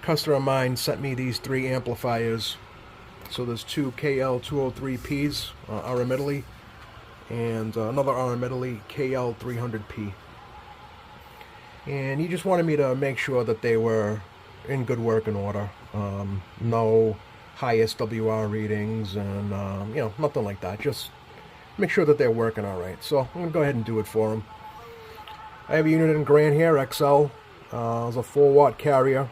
customer of mine sent me these 3 amplifiers. So there's 2 KL203Ps, RM Italy, and another RM Italy KL300P. And he just wanted me to make sure that they were in good working order. No high SWR readings and, nothing like that. Just make sure that they're working all right. So I'm going to go ahead and do it for him. I have a unit in Grand here, XL. It's a 4-watt carrier.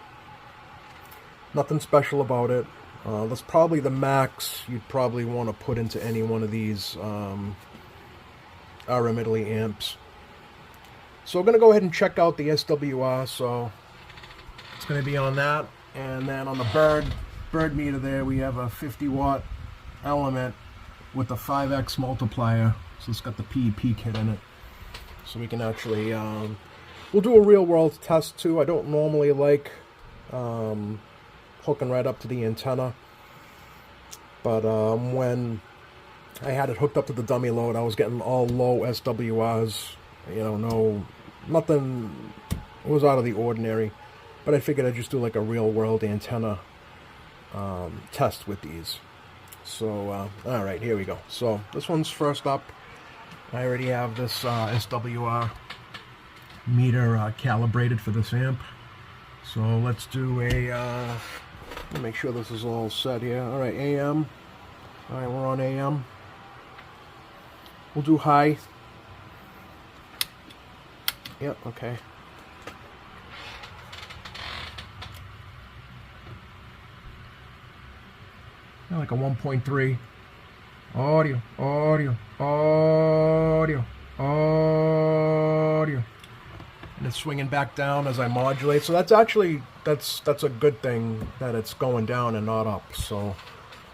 Nothing special about it. That's probably the max you'd probably want to put into any one of these RM Italy amps. So we're going to go ahead and check out the SWR. So it's going to be on that. And then on the bird meter there, we have a 50-watt element with a 5x multiplier. So it's got the PEP kit in it. So we can actually, we'll do a real-world test too. I don't normally like hooking right up to the antenna. But when I had it hooked up to the dummy load, I was getting all low SWRs. Nothing was out of the ordinary. But I figured I'd just do like a real-world antenna test with these. So, alright, here we go. So, this one's first up. I already have this SWR meter calibrated for this amp. So, let's do a, make sure this is all set here. Alright, AM. Alright, we're on AM. We'll do high. Yep, okay. Like a 1.3. Audio. And it's swinging back down as I modulate. So that's actually, that's a good thing that it's going down and not up. So,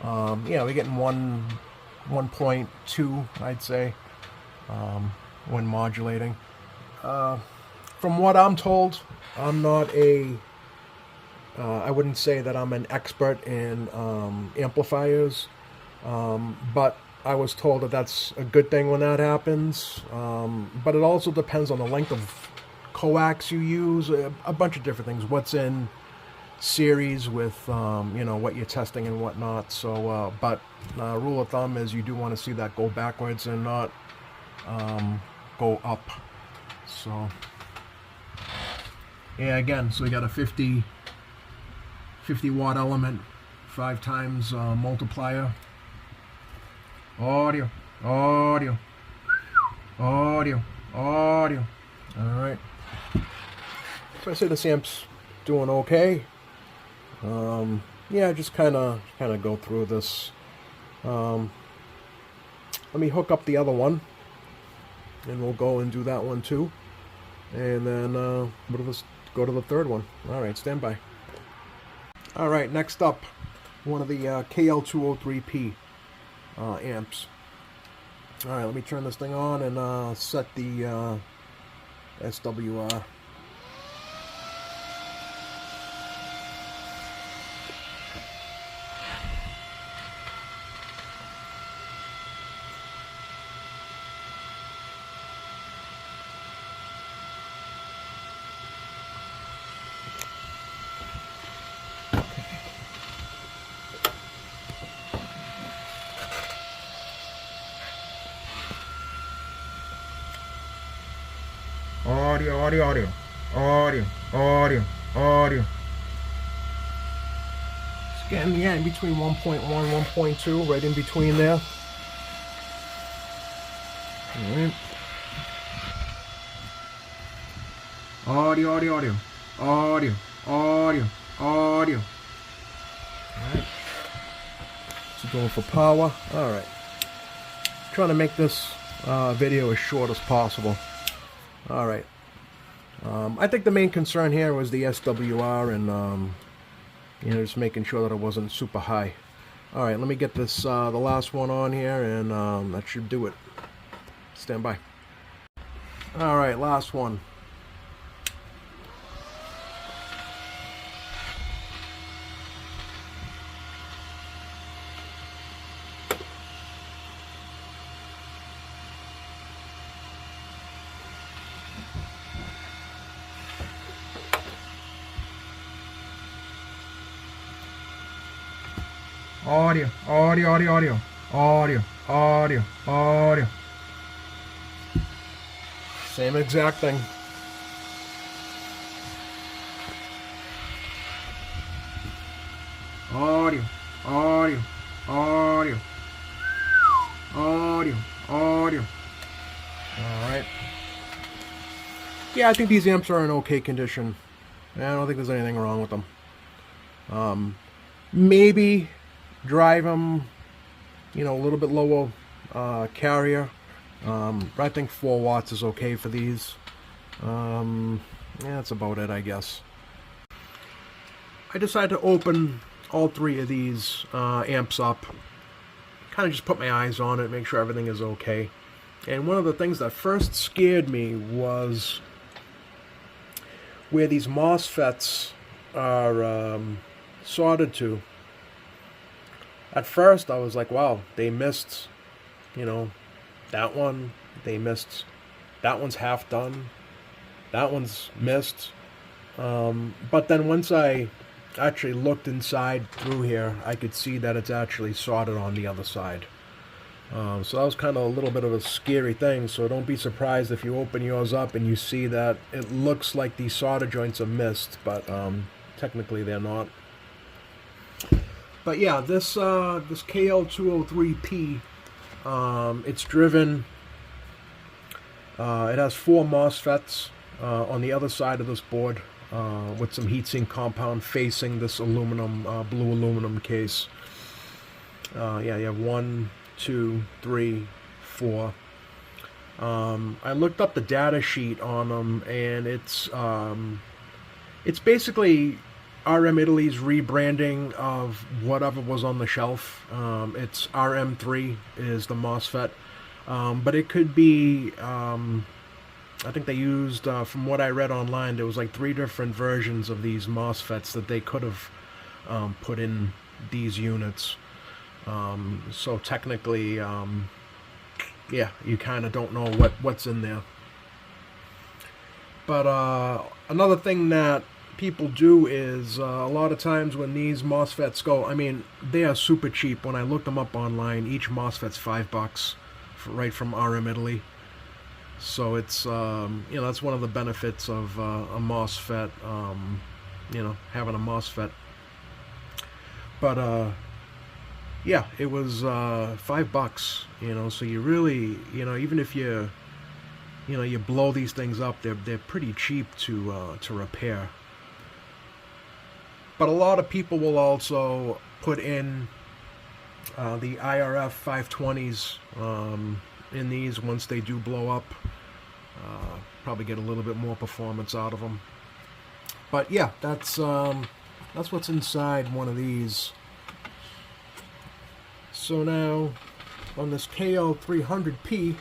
yeah, we're getting 1.2, I'd say, when modulating. From what I'm told, I'm not I wouldn't say that I'm an expert in amplifiers, but I was told that that's a good thing when that happens. But it also depends on the length of coax you use, a bunch of different things. What's in series with, what you're testing and whatnot. So, but rule of thumb is you do want to see that go backwards and not go up. So, yeah, again, so we got a 50 watt element, 5 times multiplier. Audio. Alright. So I say this amp's doing okay. Yeah, just kind of go through this. Let me hook up the other one, and we'll go and do that one too. And then we'll go to the third one. Alright, stand by. Alright, next up, one of the KL203P amps. Alright, let me turn this thing on and set the SWR. Audio. It's getting, yeah, in between 1.1, 1.2, right in between there. Alright. Audio. Alright. So going for power. Alright. Trying to make this video as short as possible. Alright. I think the main concern here was the SWR and, just making sure that it wasn't super high. Alright, let me get this, the last one on here, and that should do it. Stand by. Alright, last one. audio, audio, audio, audio, audio, audio, audio. Same exact thing. Audio, audio, audio, audio, audio. Alright. Yeah, I think these amps are in okay condition. I don't think there's anything wrong with them. Maybe drive them, you know, a little bit lower carrier. I think 4 watts is okay for these. Yeah, that's about it, I guess. I decided to open all 3 of these amps up. Kind of just put my eyes on it, make sure everything is okay. And one of the things that first scared me was where these MOSFETs are soldered to. At first I was like, wow, they missed, you know, that one. They missed, that one's half done. That one's missed. But then once I actually looked inside through here, I could see that it's actually soldered on the other side. So that was kind of a little bit of a scary thing, so don't be surprised if you open yours up and you see that it looks like these solder joints are missed, but technically they're not. But yeah, this KL203P, it's driven, it has 4 MOSFETs on the other side of this board with some heatsink compound facing this aluminum, blue aluminum case. Yeah, you have 1, 2, 3, 4. I looked up the data sheet on them, and it's basically RM Italy's rebranding of whatever was on the shelf. It's RM3 is the MOSFET, but it could be. I think they used, from what I read online, there was like 3 different versions of these MOSFETs that they could have put in these units. So technically, yeah, you kind of don't know what's in there. But another thing that people do is a lot of times when these MOSFETs go, I mean, they are super cheap. When I looked them up online, each MOSFET's $5 right from RM Italy. So it's, you know, that's one of the benefits of a MOSFET, you know, having a MOSFET. But yeah, it was $5, you know, so you really, you know, even if you know, you blow these things up, they're pretty cheap to repair. But a lot of people will also put in the IRF 520s in these once they do blow up. Probably get a little bit more performance out of them. But yeah, that's what's inside one of these. So now, on this KL300P, you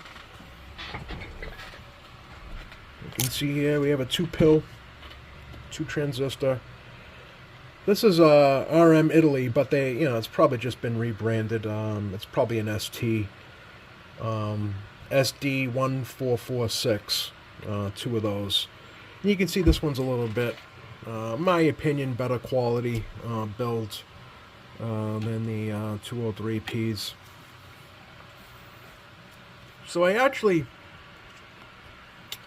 can see here we have a 2 transistor. This is RM Italy, but they, you know, it's probably just been rebranded. It's probably an ST, SD1446, 2 of those. And you can see this one's a little bit, in my opinion, better quality build than the 203Ps. So I actually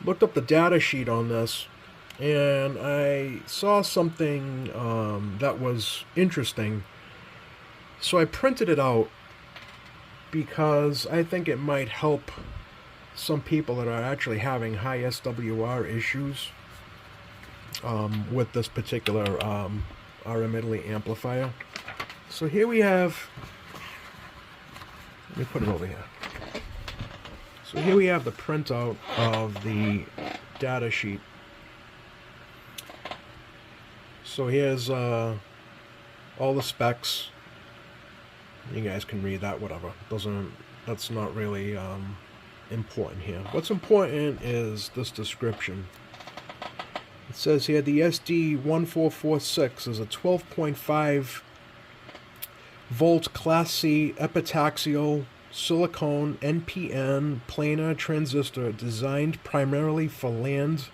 looked up the data sheet on this, and I saw something that was interesting. So I printed it out because I think it might help some people that are actually having high SWR issues with this particular RM Italy amplifier. So here we have, let me put it over here. So here we have the printout of the data sheet. So here's all the specs. You guys can read that, whatever. That's not really important here. What's important is this description. It says here the SD1446 is a 12.5 volt Class C epitaxial silicone NPN planar transistor designed primarily for land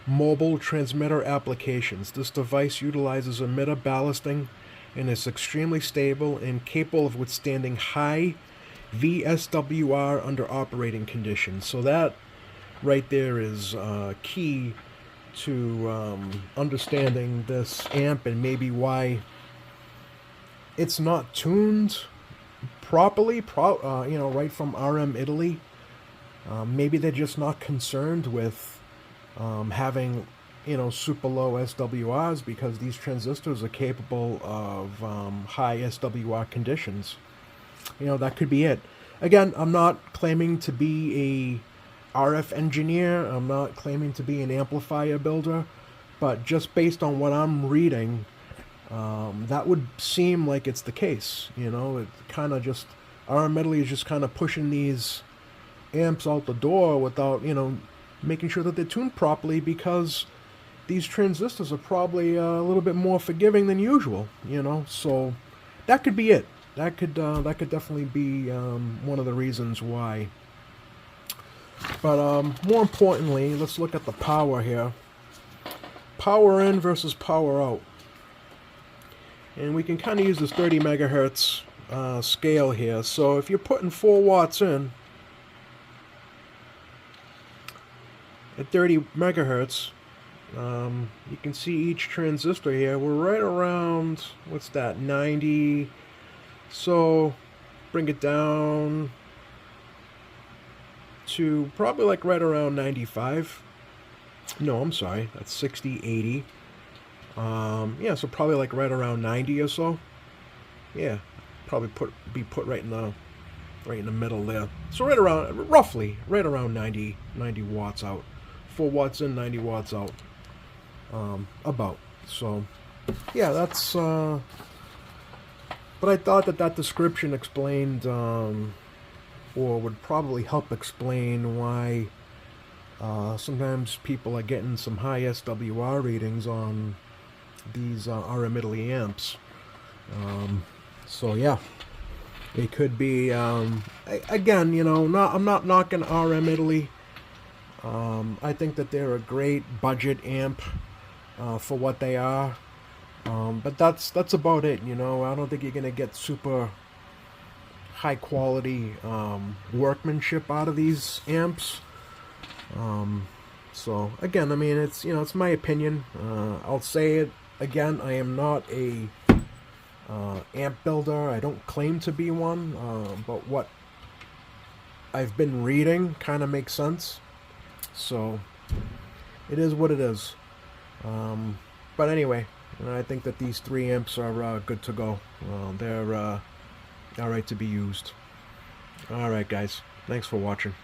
mobile transmitter applications. This device utilizes emitter ballasting and is extremely stable and capable of withstanding high VSWR under operating conditions. So that right there is key to understanding this amp and maybe why it's not tuned properly, right from RM Italy. Maybe they're just not concerned with having, super low SWRs, because these transistors are capable of high SWR conditions. That could be it. Again, I'm not claiming to be a RF engineer. I'm not claiming to be an amplifier builder. But just based on what I'm reading, that would seem like it's the case. It kind of just, RM Italy is just kind of pushing these amps out the door without, making sure that they're tuned properly, because these transistors are probably a little bit more forgiving than usual, so that could be it. That could definitely be one of the reasons why. But more importantly, let's look at the power here. Power in versus power out. And we can kind of use this 30 megahertz scale here. So if you're putting 4 watts in at 30 megahertz, you can see each transistor here, we're right around, what's that, 90. So bring it down to probably like right around 95. No, I'm sorry, that's 60, 80. Yeah, so probably like right around 90 or so. Yeah, probably be put right in the middle there. So right around, roughly right around 90 watts out. 4 watts in, 90 watts out. About. So yeah, that's but I thought that description explained, or would probably help explain why sometimes people are getting some high SWR readings on these RM Italy amps. So yeah, it could be, again, I'm not knocking RM Italy. I think that they're a great budget amp for what they are. But that's about it, I don't think you're going to get super high quality workmanship out of these amps. So again, I mean, it's my opinion. I'll say it again, I am not a amp builder. I don't claim to be one, but what I've been reading kind of makes sense. So it is what it is. But anyway, I think that these 3 amps are good to go. They're alright to be used. Alright guys, thanks for watching.